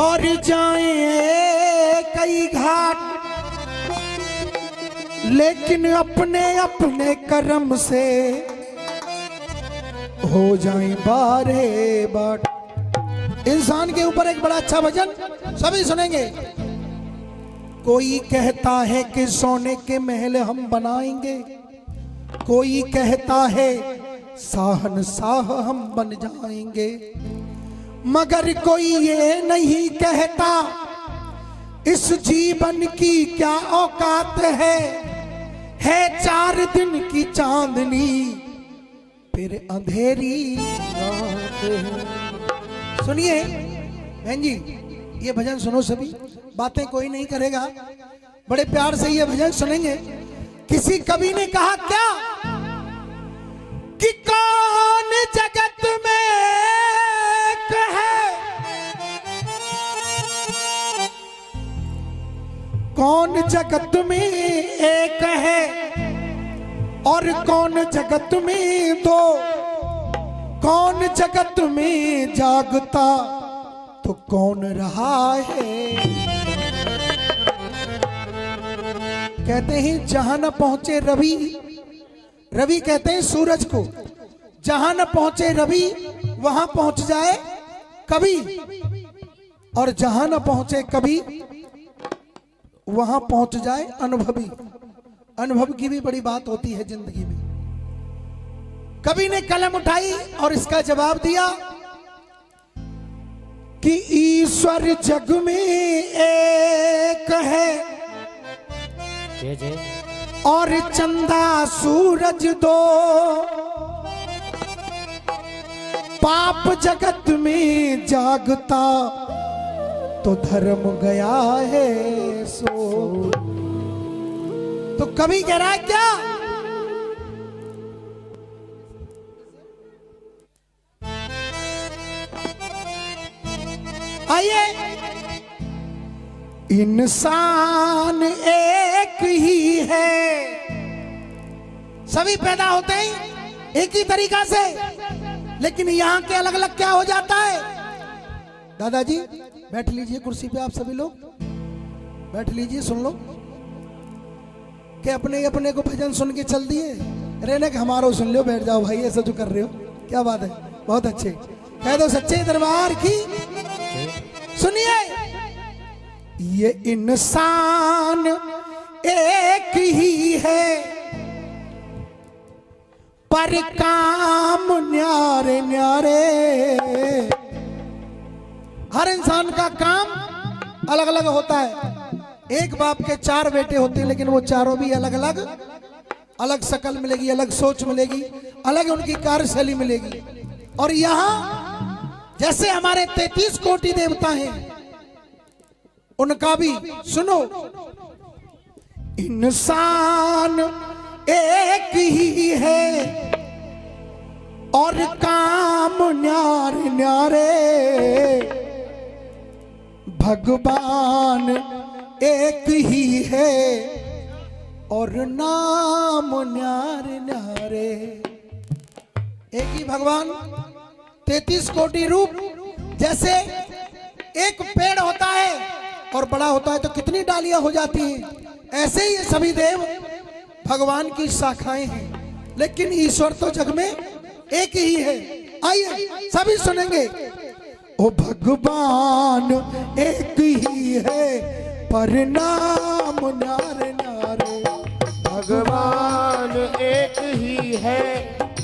और जाएं कई घाट, लेकिन अपने अपने कर्म से हो जाएं बारे बाट। इंसान के ऊपर एक बड़ा अच्छा भजन सभी सुनेंगे। कोई कहता है कि सोने के महल हम बनाएंगे, कोई कहता है शाहनशाह हम बन जाएंगे, मगर कोई ये नहीं कहता इस जीवन की क्या औकात है 4 दिन की चांदनी फिर अंधेरी रात है। सुनिए बहन जी, ये भजन सुनो सभी, बातें कोई नहीं करेगा, बड़े प्यार से ये भजन सुनेंगे। किसी कवि ने कहा क्या कि कौन जगत में एक है, कौन जगत में एक है और कौन जगत में दो, कौन जगत में जागता तो कौन रहा है। कहते हैं जहां न पहुंचे रवि, रवि कहते हैं सूरज को, जहां न पहुंचे रवि वहां पहुंच जाए कवि, और जहां न पहुंचे कवि वहां पहुंच जाए अनुभवी। अनुभव की भी बड़ी बात होती है जिंदगी में। कवि ने कलम उठाई और इसका जवाब दिया कि ईश्वर जग में एक है और चंदा सूरज दो, पाप जगत में जागता तो धर्म गया है सो। तो कवि कह रहा है क्या, आइए, इंसान एक ही है, सभी पैदा होते हैं एक ही तरीका से, लेकिन यहां के अलग अलग क्या हो जाता है। दादाजी बैठ लीजिए कुर्सी पे, आप सभी लोग बैठ लीजिए, सुन लो कि अपने अपने को भजन सुन के चल दिए, रहने का हमारा सुन लो, बैठ जाओ भाई, ऐसा जो कर रहे हो क्या बात है, बहुत अच्छे, कह दो सच्चे दरबार की। सुनिए, ये इंसान एक ही है पर काम न्यारे न्यारे। हर इंसान का काम अलग अलग होता है। एक बाप के 4 बेटे होते हैं, लेकिन वो चारों भी अलग अलग, अलग शकल मिलेगी, अलग सोच मिलेगी, अलग उनकी कार्यशैली मिलेगी। और यहाँ जैसे हमारे 33 कोटि देवता हैं, उनका भी सुनो, इंसान एक ही है और काम न्यारे न्यारे, भगवान एक ही है और नाम न्यारे न्यारे। एक ही भगवान, 33 कोटि रूप। जैसे एक पेड़ होता है और बड़ा होता है तो कितनी डालियां हो जाती हैं, ऐसे ही सभी देव भगवान की शाखाएं हैं, लेकिन ईश्वर तो जग में एक ही है। आइए सभी सुनेंगे, ओ भगवान एक ही है पर नाम न्यारे न्यारे। भगवान एक ही है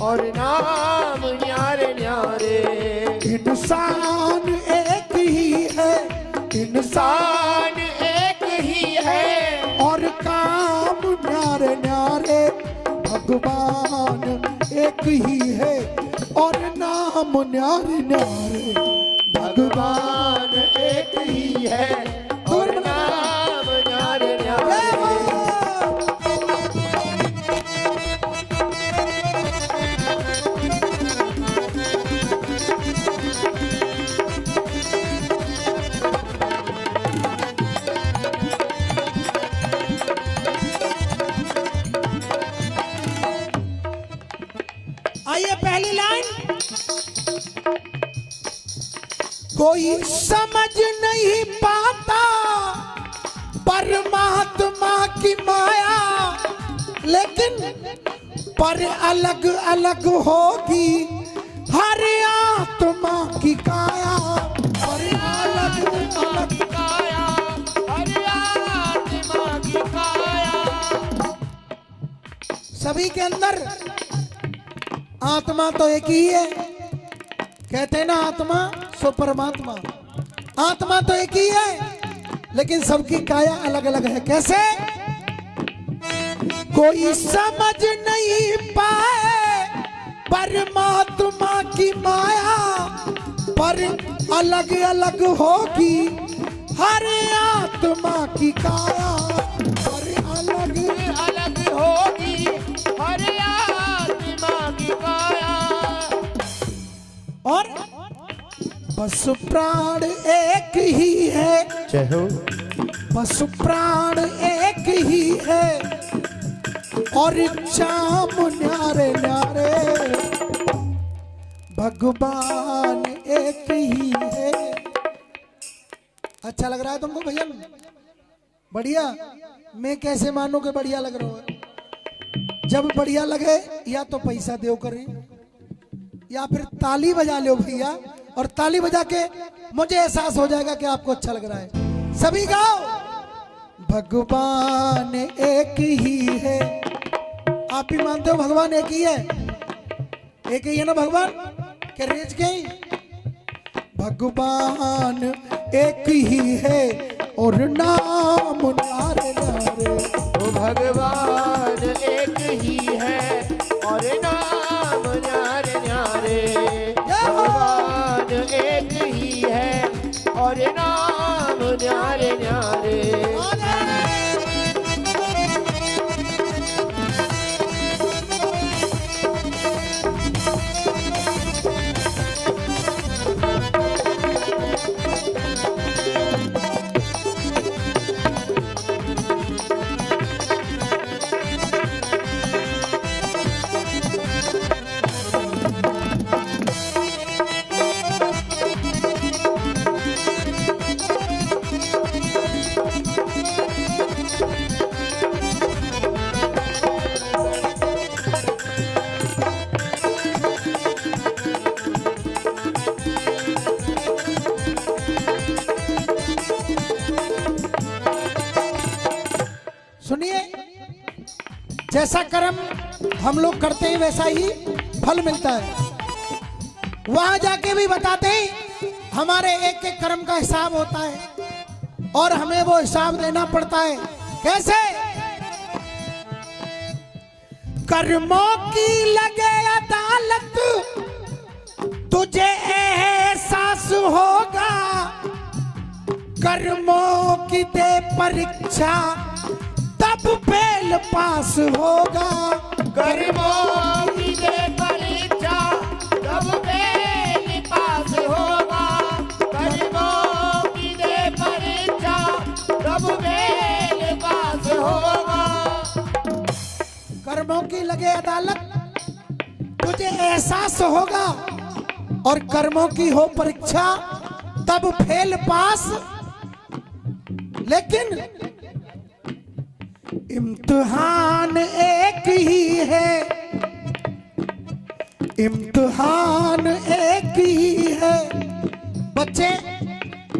और नाम न्यारे न्यारे। इंसान एक ही है, इंसान एक ही है और काम न्यारे न्यारे। भगवान एक ही है और नाम न्यारे न्यारे। भगवान एक ही है और नाम न्यारे न्यारे। आइए पहली लाइन, कोई समझ नहीं पाता परमात्मा की माया, लेकिन पर अलग अलग होगी हर आत्मा की काया। पर अलग अलग काया, हर आत्मा की काया। सभी के अंदर आत्मा तो एक ही है, कहते हैं ना आत्मा सो परमात्मा। आत्मा तो एक ही है, लेकिन सबकी काया अलग अलग है। कैसे? कोई समझ नहीं पाए परमात्मा की माया, पर अलग अलग होगी हर आत्मा की काया। पर अलग अलग होगी हर आत्मा की काया। और बस प्राण एक ही है, बस प्राण एक ही है, और चाम न्यारे न्यारे भगवान एक ही है। अच्छा लग रहा है तुमको भजन? बढ़िया। मैं कैसे मानूं कि बढ़िया लग रहा है? जब बढ़िया लगे या तो पैसा दो करें, या फिर ताली बजा लो भैया, और ताली बजा के मुझे एहसास हो जाएगा कि आपको अच्छा लग रहा है। सभी गाओ, भगवान एक ही है। आप भी मानते हो भगवान एक ही है? एक ही है ना भगवान? क्या रेज गई? भगवान एक ही है और नाम न्यारे न्यारे। ओ भगवान एक ही है और नाम न्यारे न्यारे। भगवान एक ही है और नाम न्यारे न्यारे। सुनिए, जैसा कर्म हम लोग करते हैं वैसा ही फल मिलता है। वहां जाके भी बताते हैं हमारे एक एक कर्म का हिसाब होता है और हमें वो हिसाब देना पड़ता है। कैसे? कर्मों की लगे अदालत, तुझे एहसास होगा, कर्मों की दे परीक्षा, तब फेल पास होगा। कर्मों की दे परीक्षा, तब फेल पास होगा। कर्मों की दे परीक्षा, तब फेल पास होगा। कर्मों की लगे अदालत, तुझे एहसास होगा, और कर्मों की हो परीक्षा, तब फेल पास। लेकिन इम्तिहान एक ही है, इम्तिहान एक ही है। बच्चे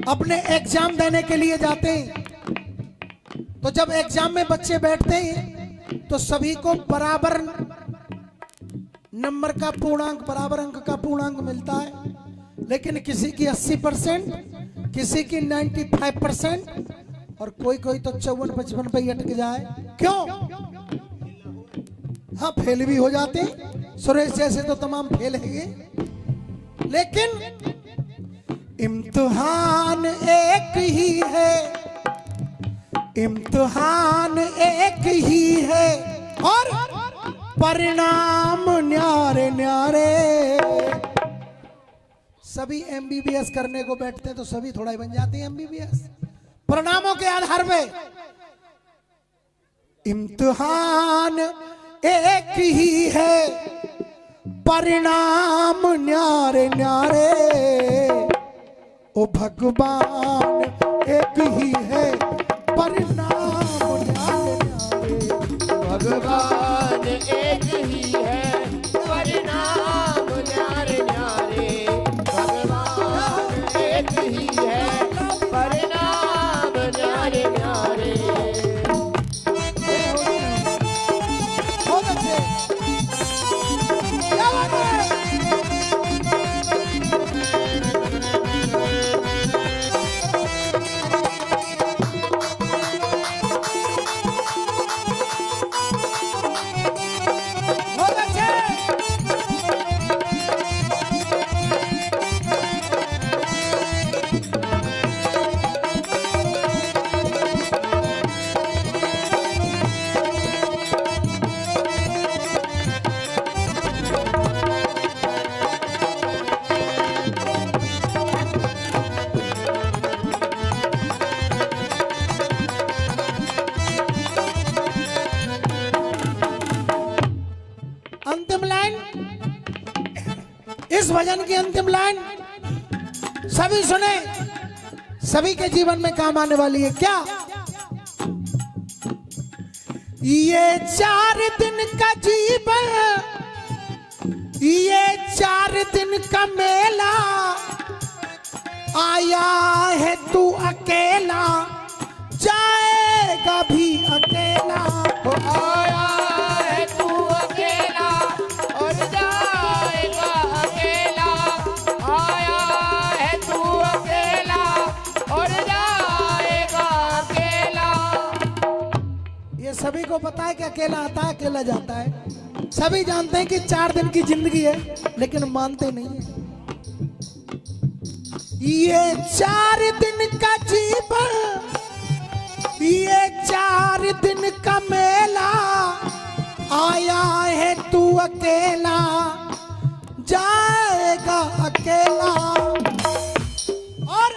अपने एग्जाम देने के लिए जाते हैं, तो जब एग्जाम में बच्चे बैठते हैं तो सभी को बराबर नंबर का पूर्णांक, बराबर अंक का पूर्णांक मिलता है। लेकिन किसी की 80%, किसी की 95%, और कोई कोई तो 54-55 पे ही अटक जाए। क्यों? हाँ, फेल भी हो जाते। सुरेश जैसे तो तमाम फेल है। लेकिन इम्तिहान एक ही है, इम्तिहान एक ही है, और परिणाम न्यारे न्यारे। सभी एमबीबीएस करने को बैठते हैं तो सभी थोड़ा ही बन जाते हैं एमबीबीएस, परिणामों के आधार पे। इम्तिहान एक ही है, परिणाम न्यारे न्यारे। भगवान एक ही है पर नाम न्यारे न्यारे। भगवान एक ही है परिणाम न्यारे न्यारे। भगवान एक ही है परिणाम न्यारे न्यारे। बहुत अच्छे, क्या बात है। बहुत अच्छे। अंतिम लाइन, इस भजन की अंतिम लाइन सभी सुने, सभी के जीवन में काम आने वाली है। क्या? ये 4 दिन का जीवन, ये 4 दिन का मेला, आया है तू अकेला, जाएगा भी अकेला। आया है तू अकेला और जाएगा अकेला। आया है तू अकेला और जाएगा अकेला। ये सभी को पता है कि अकेला आता है अकेला जाता है। सभी जानते हैं कि 4 दिन की जिंदगी है, लेकिन मानते नहीं है। ये 4 दिन का जीवन, ये 4 दिन का मेला, आया है तू अकेला, जाएगा अकेला। और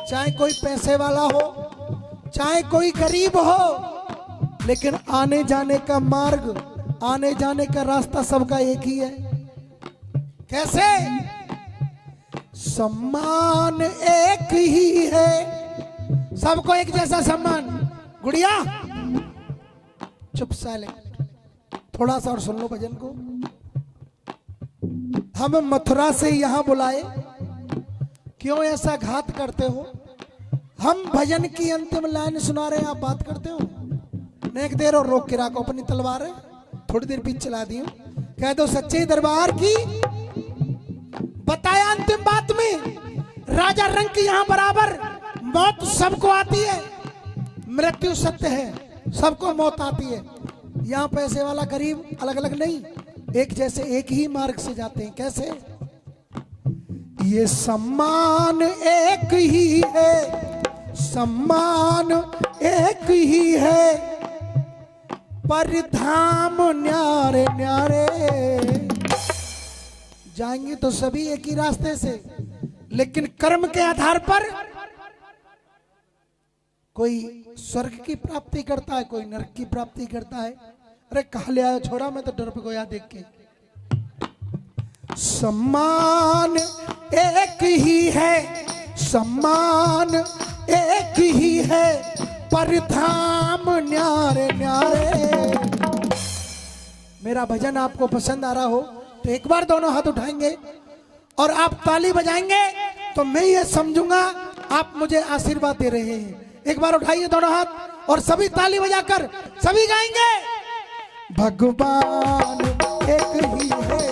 चाहे कोई पैसे वाला हो, चाहे कोई गरीब हो, लेकिन आने जाने का मार्ग, आने जाने का रास्ता सबका एक ही है। कैसे? सम्मान एक ही है, सबको एक जैसा सम्मान। गुड़िया चुप, साइलेंट, थोड़ा सा और सुन लो भजन को। हम मथुरा से यहाँ बुलाए, क्यों ऐसा घात करते हो? हम भजन की अंतिम लाइन सुना रहे हैं, आप बात करते हो। नेक देर और रोक के राखो अपनी तलवार है, थोड़ी देर पीछे चला दी हूं। कह दो सच्चे दरबार की, बताया अंतिम बात में। राजा रंग की यहाँ बराबर, मौत सबको आती है, मृत्यु सत्य है, सबको मौत आती है। यहाँ पैसे वाला गरीब अलग अलग नहीं, एक जैसे एक ही मार्ग से जाते हैं। कैसे? ये सम्मान एक ही है, सम्मान एक ही है, पर धाम न्यारे न्यारे। जाएंगे तो सभी एक ही रास्ते से, लेकिन कर्म के आधार पर कोई स्वर्ग की प्राप्ति करता है, कोई नरक की प्राप्ति करता है। अरे कहा ले आया छोरा, मैं तो डर पे गया देख के। सम्मान एक ही है, सम्मान एक ही है, पर धाम न्यारे न्यारे। मेरा भजन आपको पसंद आ रहा हो तो एक बार दोनों हाथ उठाएंगे और आप ताली बजाएंगे तो मैं ये समझूंगा आप मुझे आशीर्वाद दे रहे हैं। एक बार उठाइए दोनों हाथ और सभी ताली बजाकर सभी गाएंगे। भगवान एक ही है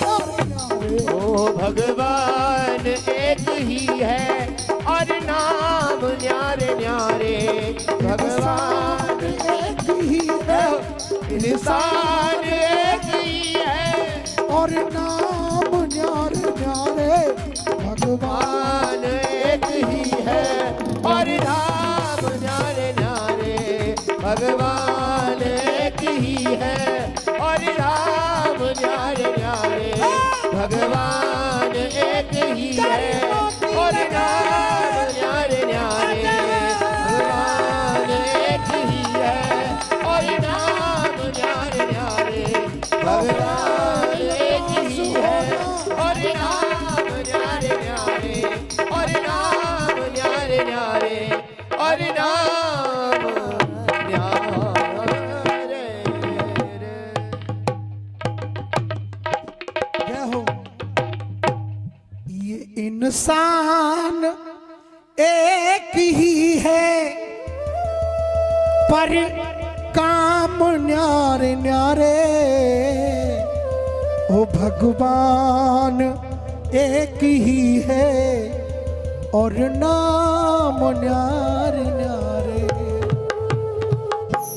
और ओ भगवान एक ही है और नाम न्यारे न्यारे। भगवान एक ही है, इंसान एक ही है और नाम न्यारे न्यारे। भगवान एक ही है और नाम न्यारे न्यारे। भगवान एक ही है और नाम न्यारे न्यारे। भगवान एक ही है और नाम न्यारे न्यारे। भगवान एक ही है और नाम न्यारे न्यारे। भगवान एक ही है इंसान एक ही है पर काम न्यारे न्यारे, ओ भगवान एक ही है और नाम न्यारे न्यारे।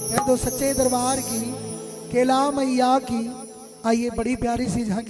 कह दो सच्चे दरबार की, केला मैया की। आइए बड़ी प्यारी सी झांकी।